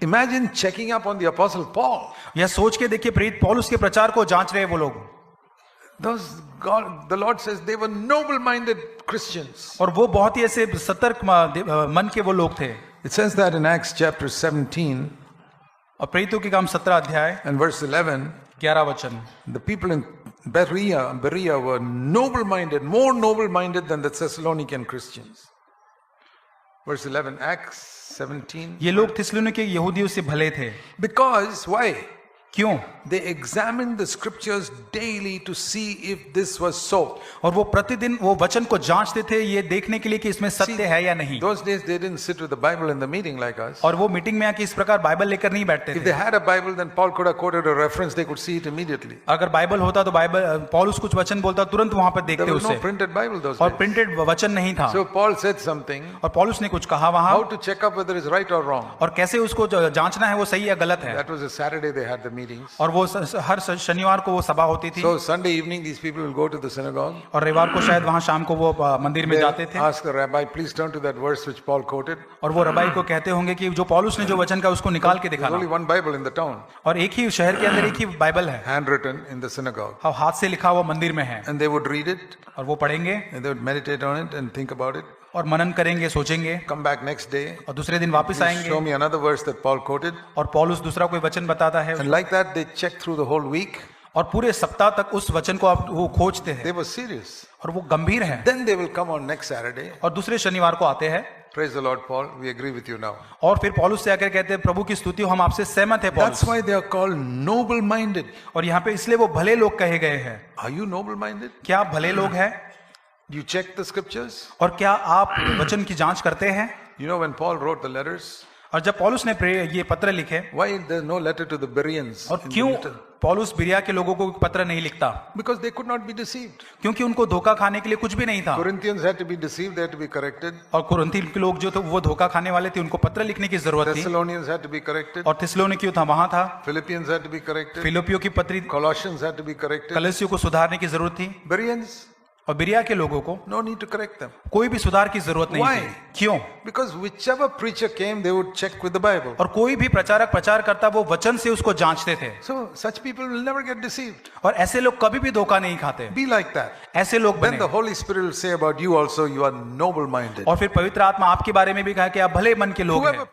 Imagine checking up on the Apostle Paul. यह सोच के देखिए प्रेरित पौलुस के प्रचार को जांच रहे वो लोग, The Lord says they were noble-minded Christians. और वो बहुत ही ऐसे सतर्क मन के वो लोग थे. It says that in Acts chapter 17 और प्रेरितों के काम 17 अध्याय and verse 11, 11 वचन, the people in Berea were noble-minded, more noble-minded than the Thessalonican Christians. Verse 11, Acts 17. ये लोग थिस्सलुनीके के यहूदियों से भले थे. Because, why? क्यों? They examined the scriptures daily to see if this was so. और वो प्रतिदिन वो वचन को जांचते थे ये देखने के लिए कि इसमें सत्य है या नहीं. Those days they didn't sit with the Bible in the meeting like us. और वो मीटिंग में आके इस प्रकार बाइबल लेकर नहीं बैठते If थे. they had a Bible, then Paul could have quoted a reference. They could see it immediately. अगर बाइबल होता तो बाइबल पौलुस कुछ वचन बोलता तुरंत वहां पर There देखते was no उसे. printed Bible those और days. प्रिंटेड वचन नहीं था. So Paul said something. और पौलुस ने कुछ कहा वहां, How to check up whether it's right or wrong. और कैसे उसको जांचना है वो सही या गलत है. That was a Saturday they had the meetings. और वो हर शनिवार को वो सभा होती थी. So Sunday evening these people will go to the synagogue. और रविवार को शायद वहां शाम को वो मंदिर में जाते थे. Ask the rabbi, please turn to that verse which Paul quoted. और वो रबाई को कहते होंगे कि जो पौलुस ने जो वचन का उसको निकाल के There's only दिखाना. one Bible in the town, और एक ही शहर के अंदर एक ही बाइबल है, handwritten in the synagogue. हाथ से लिखा हुआ मंदिर में है. And they would read it, और वो पढ़ेंगे and they would meditate on it and think about it. और मनन करेंगे, सोचेंगे, Come back next day, और दूसरे दिन वापस show आएंगे. me another verse that Paul quoted. और पौलुस दूसरा कोई वचन बताता है. And like that they checked through the whole week. और पूरे सप्ताह तक उस वचन को आप वो खोजते They हैं. were serious. और वो गंभीर है. Then they will come on next Saturday. और दूसरे शनिवार को आते हैं. Praise the Lord, Paul. We agree with you now. और फिर पौलुस से आकर कहते हैं प्रभु की स्तुति हो, हम आपसे सहमत है That's पौलुस. why they are called noble-minded. और यहाँ पे इसलिए वो भले लोग कहे गए हैं. Are you noble-minded? क्या आप भले लोग हैं? Do you check the scriptures? और क्या आप वचन की जांच करते हैं? You know when Paul wrote the letters, और जब पौलुस ने ये पत्र लिखे, why there's no letter to the Bereans? और in the क्यों letter? पौलुस बिरिया के लोगों को पत्र नहीं लिखता? Because they could not be deceived. क्योंकि उनको धोखा खाने के लिए कुछ भी नहीं था. Corinthians had to be deceived, they had to be corrected. और कुरिन्थी के लोग जो थे वो धोखा खाने वाले थे, उनको पत्र लिखने की जरूरत थी. Thessalonians had to be corrected. और थिस्सलुनीकियों था वहां था. Philippians had to be corrected. फिलिप्पियों की पत्री, Colossians had to be corrected. कलसियों को सुधारने की जरूरत थी. Bereans, और बिरिया के लोगों को no need to correct them. कोई भी सुधार की जरूरत नहीं Why? थी. क्यों? Because whichever preacher came, they would check with the Bible. और कोई भी प्रचारक प्रचार करता वो वचन से उसको जांचते थे. So such people will never get deceived. और ऐसे लोग कभी भी धोखा नहीं खाते. Be like that. ऐसे लोग Then बने. the Holy Spirit will say about you also, you are noble-minded. और फिर पवित्र आत्मा आपके बारे में भी कहा कि आप भले मन के लोग हैं. Whoever